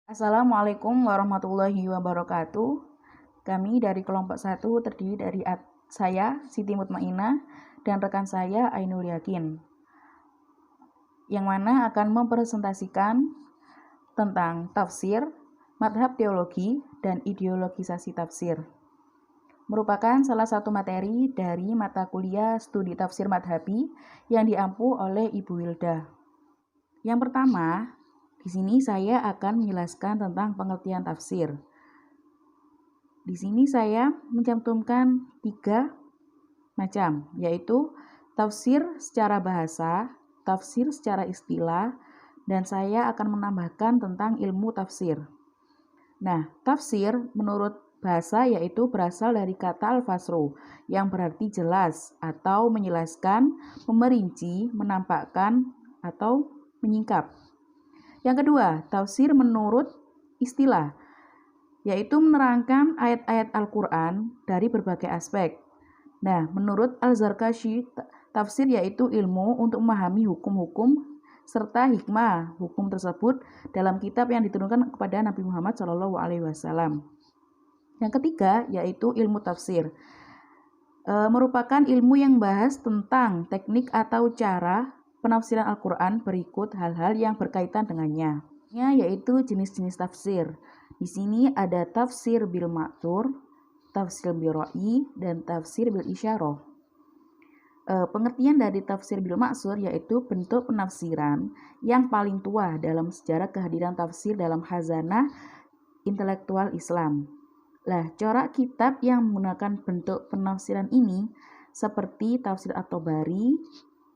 Assalamualaikum warahmatullahi wabarakatuh. Kami dari kelompok 1 terdiri dari saya, Siti Mutmainah, dan rekan saya, Ainul Yakin, yang mana akan mempresentasikan tentang tafsir, madhab teologi, dan ideologisasi tafsir. Merupakan salah satu materi dari mata kuliah studi tafsir madhabi yang diampu oleh Ibu Wilda. Yang pertama, di sini saya akan menjelaskan tentang pengertian tafsir. Di sini saya mencantumkan 3 macam, yaitu tafsir secara bahasa, tafsir secara istilah, dan saya akan menambahkan tentang ilmu tafsir. Nah, tafsir menurut bahasa yaitu berasal dari kata al-fasru yang berarti jelas atau menjelaskan, memerinci, menampakkan, atau menyingkap. Yang kedua, tafsir menurut istilah, yaitu menerangkan ayat-ayat Al-Quran dari berbagai aspek. Nah, menurut Al-Zarkashi, tafsir yaitu ilmu untuk memahami hukum-hukum serta hikmah hukum tersebut dalam kitab yang diturunkan kepada Nabi Muhammad SAW. Yang ketiga, yaitu ilmu tafsir. Merupakan ilmu yang bahas tentang teknik atau cara penafsiran Al-Quran berikut hal-hal yang berkaitan dengannya, yaitu jenis-jenis tafsir. Di sini ada tafsir bil ma'thur, tafsir bil ra'i, dan tafsir bil isyarah. Pengertian dari tafsir bil ma'thur yaitu bentuk penafsiran yang paling tua dalam sejarah kehadiran tafsir dalam khazanah intelektual Islam. Corak kitab yang menggunakan bentuk penafsiran ini seperti tafsir At-Tabari,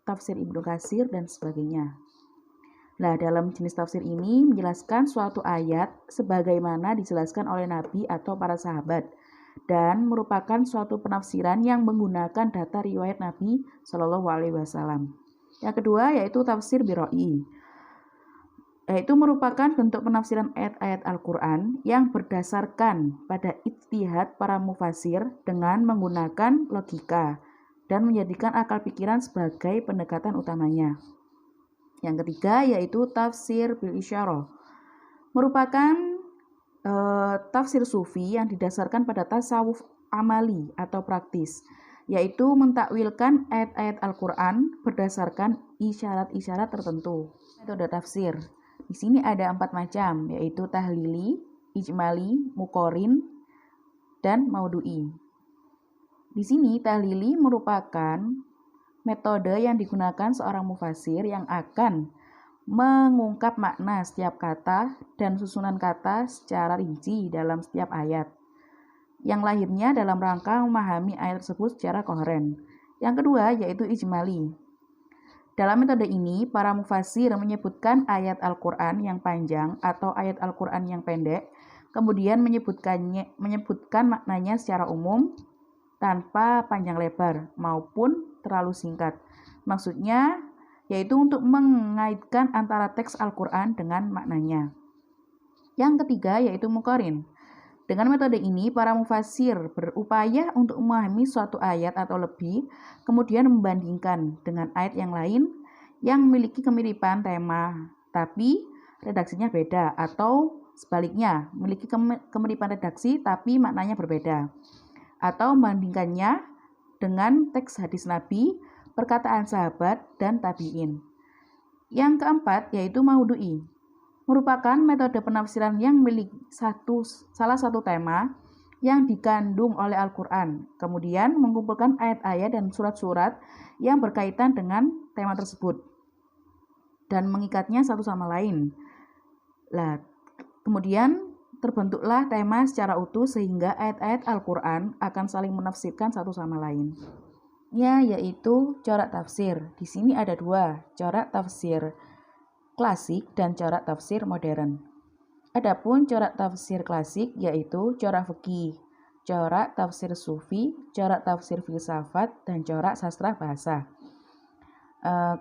tafsir Ibnu Katsir, dan sebagainya. Dalam jenis tafsir ini menjelaskan suatu ayat sebagaimana dijelaskan oleh Nabi atau para sahabat dan merupakan suatu penafsiran yang menggunakan data riwayat Nabi Shallallahu Alaihi Wasallam. Yang kedua yaitu tafsir biroi, yaitu merupakan bentuk penafsiran ayat-ayat Al-Quran yang berdasarkan pada ijtihad para mufasir dengan menggunakan logika dan menjadikan akal pikiran sebagai pendekatan utamanya. Yang ketiga yaitu tafsir bil isyarah, merupakan tafsir sufi yang didasarkan pada tasawuf amali atau praktis, yaitu mentakwilkan ayat-ayat Al-Quran berdasarkan isyarat-isyarat tertentu. Metode tafsir di sini ada 4 macam, yaitu tahlili, ijmali, muqorin, dan maudhu'i. Di sini tahlili merupakan metode yang digunakan seorang mufasir yang akan mengungkap makna setiap kata dan susunan kata secara rinci dalam setiap ayat, yang lahirnya dalam rangka memahami ayat tersebut secara koheren. Yang kedua yaitu ijmali. Dalam metode ini, para mufasir menyebutkan ayat Al-Quran yang panjang atau ayat Al-Quran yang pendek, kemudian menyebutkan maknanya secara umum tanpa panjang lebar maupun terlalu singkat. Maksudnya yaitu untuk mengaitkan antara teks Al-Quran dengan maknanya. Yang ketiga yaitu muqorin. Dengan metode ini, para mufasir berupaya untuk memahami suatu ayat atau lebih, kemudian membandingkan dengan ayat yang lain yang memiliki kemiripan tema, tapi redaksinya beda, atau sebaliknya, memiliki kemiripan redaksi tapi maknanya berbeda, atau membandingkannya dengan teks hadis Nabi, perkataan sahabat, dan tabi'in. Yang keempat yaitu maudhu'i, merupakan metode penafsiran yang memiliki salah satu tema yang dikandung oleh Al-Quran, kemudian mengumpulkan ayat-ayat dan surat-surat yang berkaitan dengan tema tersebut dan mengikatnya satu sama lain. Kemudian terbentuklah tema secara utuh sehingga ayat-ayat Al-Quran akan saling menafsirkan satu sama lain. Yaitu corak tafsir. Di sini ada 2, corak tafsir klasik dan corak tafsir modern. Adapun corak tafsir klasik yaitu corak fikih, corak tafsir sufi, corak tafsir filsafat, dan corak sastra bahasa.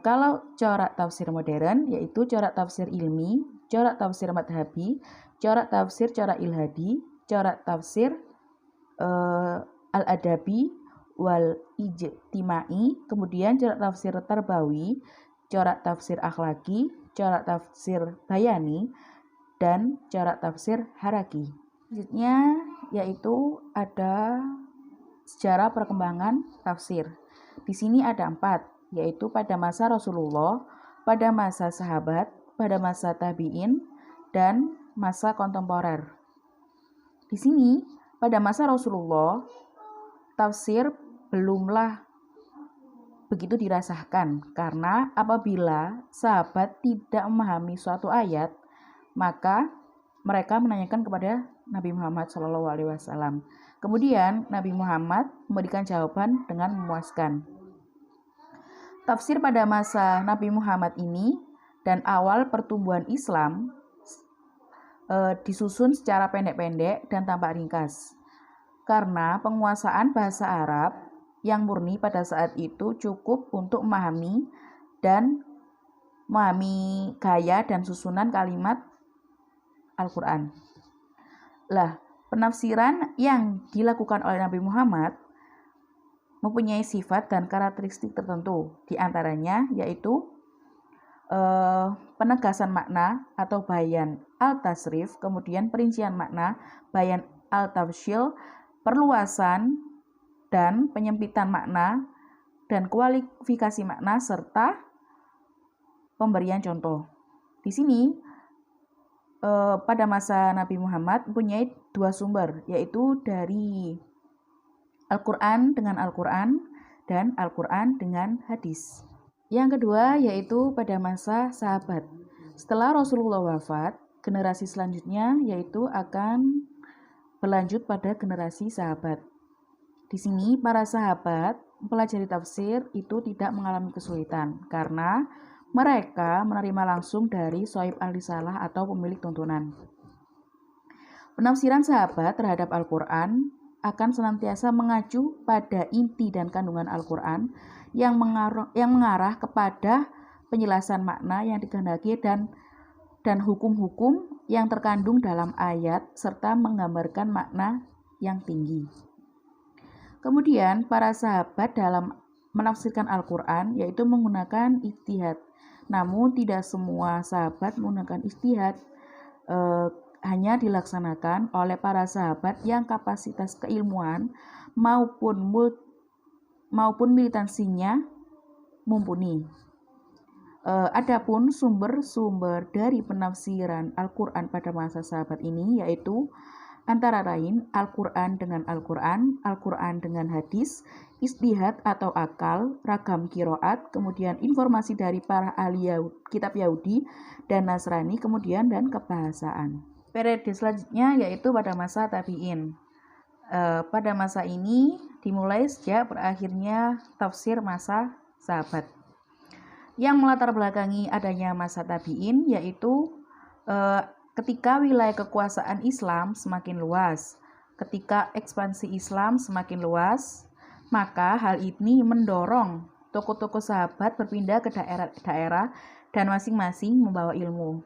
Kalau corak tafsir modern yaitu corak tafsir ilmi, corak tafsir madhabi, corak tafsir corak ilhadi, corak tafsir al-adabi wal ijtimai, kemudian corak tafsir tarbawi, corak tafsir akhlaki, corak tafsir bayani, dan jarak tafsir Haraki. Selanjutnya yaitu ada sejarah perkembangan tafsir. Di sini ada 4, yaitu pada masa Rasulullah, pada masa sahabat, pada masa tabi'in, dan masa kontemporer. Di sini pada masa Rasulullah, tafsir belumlah begitu dirasakan, karena apabila sahabat tidak memahami suatu ayat, maka mereka menanyakan kepada Nabi Muhammad SAW. Kemudian Nabi Muhammad memberikan jawaban dengan memuaskan. Tafsir pada masa Nabi Muhammad ini dan awal pertumbuhan Islam disusun secara pendek-pendek dan tampak ringkas. Karena penguasaan bahasa Arab yang murni pada saat itu cukup untuk memahami gaya dan susunan kalimat Al-Quran. Penafsiran yang dilakukan oleh Nabi Muhammad mempunyai sifat dan karakteristik tertentu. Di antaranya yaitu penegasan makna atau bayan al-tasrif, kemudian perincian makna bayan al-tafsil, perluasan dan penyempitan makna, dan kualifikasi makna, serta pemberian contoh. Di sini pada masa Nabi Muhammad mempunyai 2 sumber, yaitu dari Al-Quran dengan Al-Quran dan Al-Quran dengan hadis. Yang kedua yaitu pada masa sahabat. Setelah Rasulullah wafat, generasi selanjutnya yaitu akan berlanjut pada generasi sahabat. Di sini para sahabat mempelajari tafsir itu tidak mengalami kesulitan karena mereka menerima langsung dari Shoaib al-Risalah atau pemilik tuntunan. Penafsiran sahabat terhadap Al-Quran akan senantiasa mengacu pada inti dan kandungan Al-Quran yang mengarah kepada penjelasan makna yang dikehendaki dan hukum-hukum yang terkandung dalam ayat serta menggambarkan makna yang tinggi. Kemudian para sahabat dalam menafsirkan Al-Quran yaitu menggunakan ijtihad. Namun tidak semua sahabat menggunakan ijtihad, hanya dilaksanakan oleh para sahabat yang kapasitas keilmuan maupun militansinya mumpuni. Adapun sumber-sumber dari penafsiran Al-Quran pada masa sahabat ini yaitu antara lain Al-Quran dengan Al-Quran, Al-Quran dengan hadis, ijtihad atau akal, ragam qiraat, kemudian informasi dari para ahli kitab Yahudi dan Nasrani, kemudian dan kebahasaan. Periode selanjutnya yaitu pada masa tabi'in. Pada masa ini dimulai sejak berakhirnya tafsir masa sahabat. Yang melatar belakangi adanya masa tabi'in yaitu ketika wilayah kekuasaan Islam semakin luas, ketika ekspansi Islam semakin luas, maka hal ini mendorong tokoh-tokoh sahabat berpindah ke daerah-daerah dan masing-masing membawa ilmu.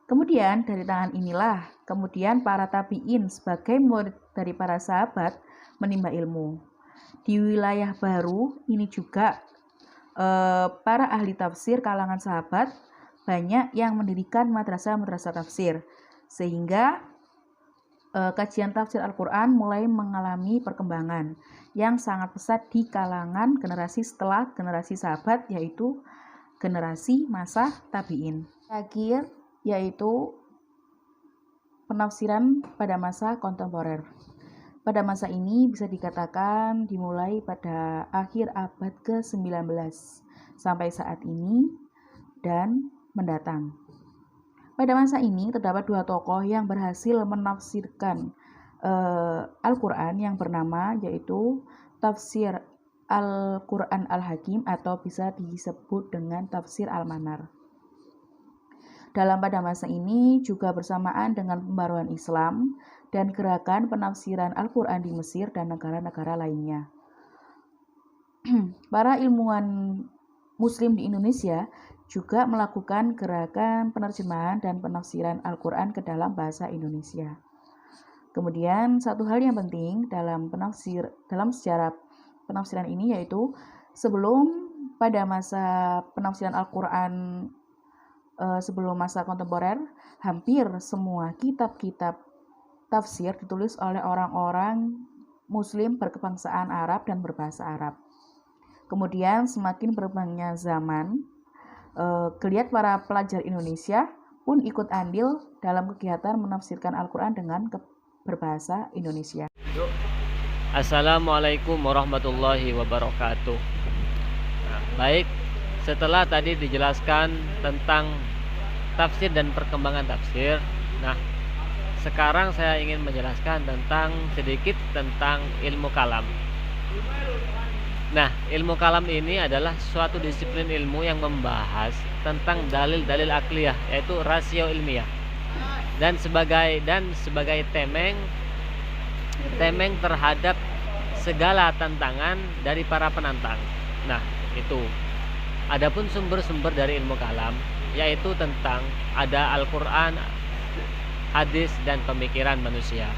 Kemudian dari tangan inilah kemudian para tabi'in sebagai murid dari para sahabat menimba ilmu. Di wilayah baru ini juga para ahli tafsir kalangan sahabat banyak yang mendirikan madrasah-madrasah tafsir, sehingga kajian tafsir Al-Quran mulai mengalami perkembangan yang sangat pesat di kalangan generasi setelah generasi sahabat, yaitu generasi masa tabi'in. Terakhir yaitu penafsiran pada masa kontemporer. Pada masa ini bisa dikatakan dimulai pada akhir abad ke-19 sampai saat ini dan mendatang. Pada masa ini terdapat 2 tokoh yang berhasil menafsirkan Al-Quran yang bernama yaitu Tafsir Al-Quran Al-Hakim atau bisa disebut dengan Tafsir Al-Manar. Pada masa ini juga bersamaan dengan pembaruan Islam dan gerakan penafsiran Al-Quran di Mesir dan negara-negara lainnya. Para ilmuwan Muslim di Indonesia juga melakukan gerakan penerjemahan dan penafsiran Al-Quran ke dalam bahasa Indonesia. Kemudian satu hal yang penting dalam sejarah penafsiran ini yaitu sebelum pada masa penafsiran Al-Quran sebelum masa kontemporer, hampir semua kitab-kitab tafsir ditulis oleh orang-orang Muslim berkebangsaan Arab dan berbahasa Arab. Kemudian semakin berkembangnya zaman, geliat para pelajar Indonesia pun ikut andil dalam kegiatan menafsirkan Al-Quran dengan berbahasa Indonesia. Assalamualaikum warahmatullahi wabarakatuh. Baik, setelah tadi dijelaskan tentang tafsir dan perkembangan tafsir, nah sekarang saya ingin menjelaskan sedikit tentang ilmu kalam. Nah, ilmu kalam ini adalah suatu disiplin ilmu yang membahas tentang dalil-dalil akliyah, yaitu rasio ilmiah, dan sebagai temeng terhadap segala tantangan dari para penantang. Nah, itu. Adapun sumber-sumber dari ilmu kalam yaitu tentang ada Al-Qur'an, hadis dan pemikiran manusia.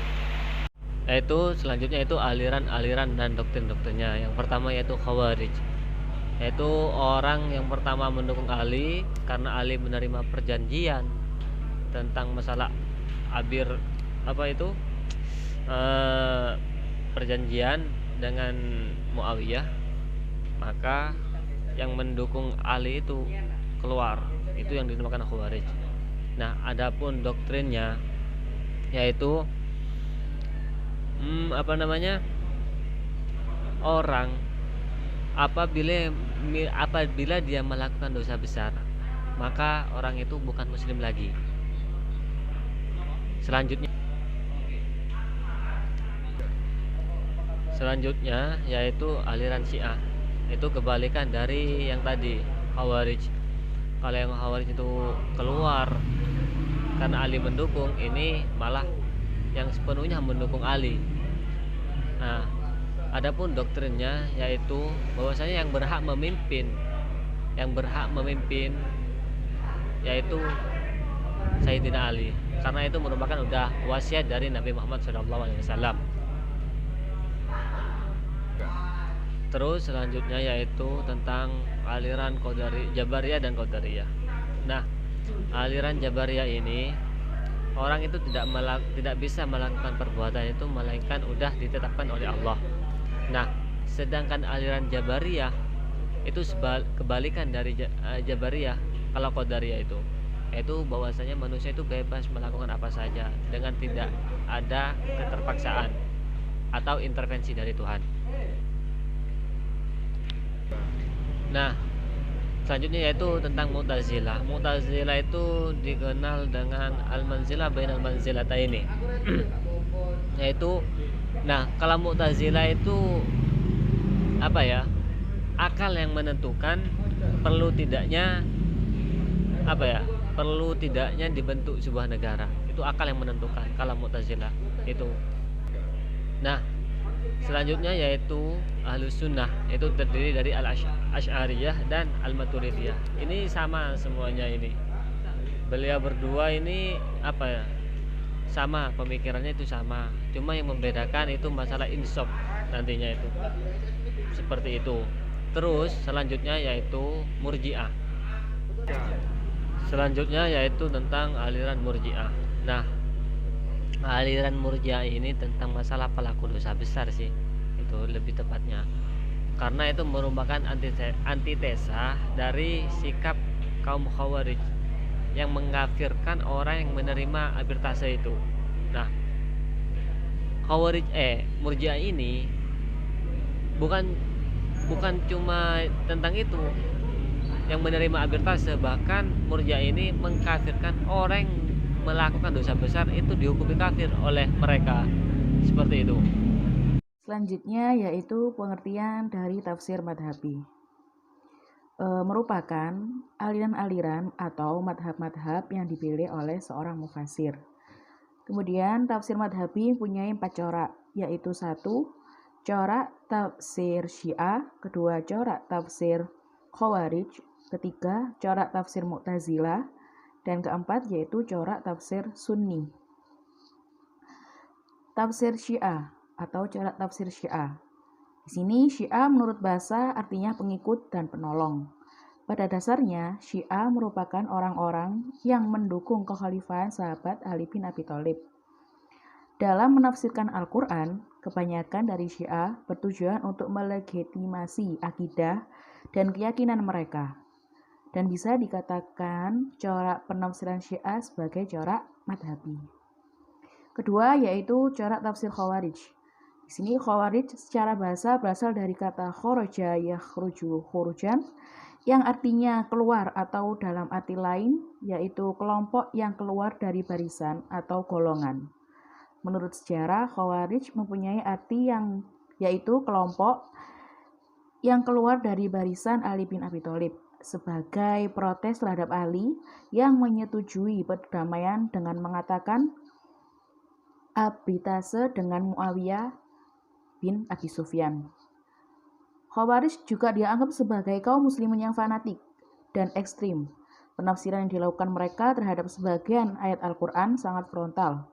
Selanjutnya itu aliran-aliran dan doktrin-doktrinnya. Yang pertama yaitu Khawarij. Yaitu orang yang pertama mendukung Ali karena Ali menerima perjanjian tentang masalah perjanjian dengan Muawiyah, maka yang mendukung Ali itu keluar. Itu yang dinamakan Khawarij. Nah, adapun doktrinnya yaitu orang apabila dia melakukan dosa besar, maka orang itu bukan muslim lagi. Selanjutnya yaitu aliran Syiah. Itu kebalikan dari yang tadi Khawarij. Kalau yang Khawarij itu keluar karena Ali mendukung, ini malah yang sepenuhnya mendukung Ali. Nah, adapun doktrinnya yaitu bahwasanya yang berhak memimpin yaitu Sayyidina Ali, karena itu merupakan udah wasiat dari Nabi Muhammad SAW. Terus selanjutnya yaitu tentang aliran Jabariyah dan Qadariyah. Nah, aliran Jabariyah ini orang itu tidak bisa melakukan perbuatan itu melainkan udah ditetapkan oleh Allah. Nah, sedangkan aliran Jabariyah itu kebalikan dari Jabariyah. Kalau Qadariyah itu yaitu bahwasanya manusia itu bebas melakukan apa saja dengan tidak ada keterpaksaan atau intervensi dari Tuhan. Nah, selanjutnya yaitu tentang Mu'tazilah. Mu'tazilah itu dikenal dengan al-manzilah bainal manzilataini. Yaitu kalau Mu'tazilah itu akal yang menentukan perlu tidaknya dibentuk sebuah negara. Itu akal yang menentukan kalau Mu'tazilah itu. Nah, selanjutnya yaitu Ahlus Sunnah, itu terdiri dari Al-Asy'ariyah dan Al-Maturidiyah. Ini sama semuanya ini. Beliau berdua ini sama pemikirannya itu sama. Cuma yang membedakan itu masalah insaf nantinya itu. Seperti itu. Terus selanjutnya yaitu Murji'ah. Selanjutnya yaitu tentang aliran Murji'ah. Nah, aliran Murji'ah ini tentang masalah pelaku dosa besar sih, itu lebih tepatnya, karena itu merupakan antitesa dari sikap kaum Khawarij yang mengkafirkan orang yang menerima abirtase itu. Nah, Murji'ah ini bukan cuma tentang itu yang menerima abirtase, bahkan Murji'ah ini mengkafirkan orang yang melakukan dosa besar itu dihukumi kafir oleh mereka. Seperti itu. Selanjutnya yaitu pengertian dari tafsir madhabi. Merupakan aliran-aliran atau madhab-madhab yang dipilih oleh seorang mufasir. Kemudian tafsir madhabi punya 4 corak, yaitu 1. Corak tafsir Syiah, kedua corak tafsir Khawarij, ketiga corak tafsir Mu'tazilah, dan keempat yaitu corak tafsir Sunni. Tafsir Syiah atau corak tafsir Syiah. Di sini Syiah menurut bahasa artinya pengikut dan penolong. Pada dasarnya, Syiah merupakan orang-orang yang mendukung kekhalifahan sahabat Ali bin Abi Thalib. Dalam menafsirkan Al-Quran, kebanyakan dari Syiah bertujuan untuk melegitimasi akidah dan keyakinan mereka, dan bisa dikatakan corak penafsiran Syiah sebagai corak madhabi. Kedua yaitu corak tafsir Khawarij. Di sini Khawarij secara bahasa berasal dari kata kharaja yakhruju khurujan, yang artinya keluar atau dalam arti lain yaitu kelompok yang keluar dari barisan atau golongan. Menurut sejarah, Khawarij mempunyai arti yang yaitu kelompok yang keluar dari barisan Ali bin Abi Thalib sebagai protes terhadap Ali yang menyetujui perdamaian dengan mengatakan abrítase dengan Muawiyah bin Abi Sufyan. Khawarij juga dianggap sebagai kaum muslimin yang fanatik dan ekstrim. Penafsiran yang dilakukan mereka terhadap sebagian ayat Al-Quran sangat frontal.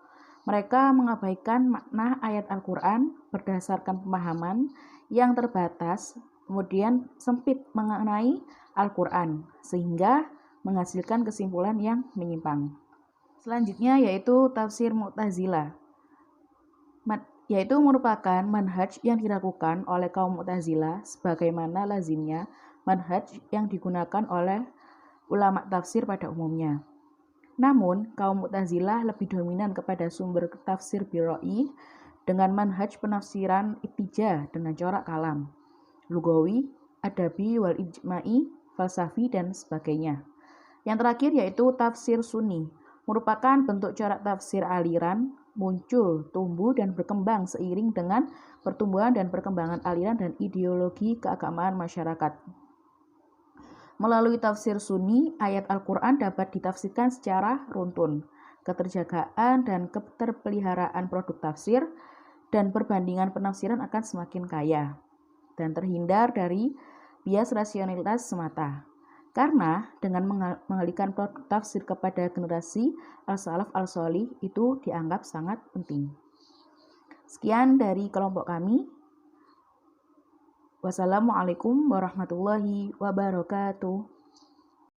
Mereka mengabaikan makna ayat Al-Quran berdasarkan pemahaman yang terbatas, kemudian sempit mengenai Al-Quran, sehingga menghasilkan kesimpulan yang menyimpang. Selanjutnya yaitu tafsir Mu'tazilah, yaitu merupakan manhaj yang dilakukan oleh kaum Mu'tazilah sebagaimana lazimnya manhaj yang digunakan oleh ulama tafsir pada umumnya. Namun, kaum Mu'tazilah lebih dominan kepada sumber tafsir biroi dengan manhaj penafsiran ittijah dengan corak kalam, lugawi, adabi, wal ijma'i, falsafi, dan sebagainya. Yang terakhir yaitu tafsir sunni, merupakan bentuk corak tafsir aliran, muncul, tumbuh, dan berkembang seiring dengan pertumbuhan dan perkembangan aliran dan ideologi keagamaan masyarakat. Melalui tafsir sunni, ayat Al-Quran dapat ditafsirkan secara runtun. Keterjagaan dan keterpeliharaan produk tafsir dan perbandingan penafsiran akan semakin kaya dan terhindar dari bias rasionalitas semata. Karena dengan mengalihkan produk tafsir kepada generasi al-salaf al-sholih itu dianggap sangat penting. Sekian dari kelompok kami. Wassalamualaikum warahmatullahi wabarakatuh.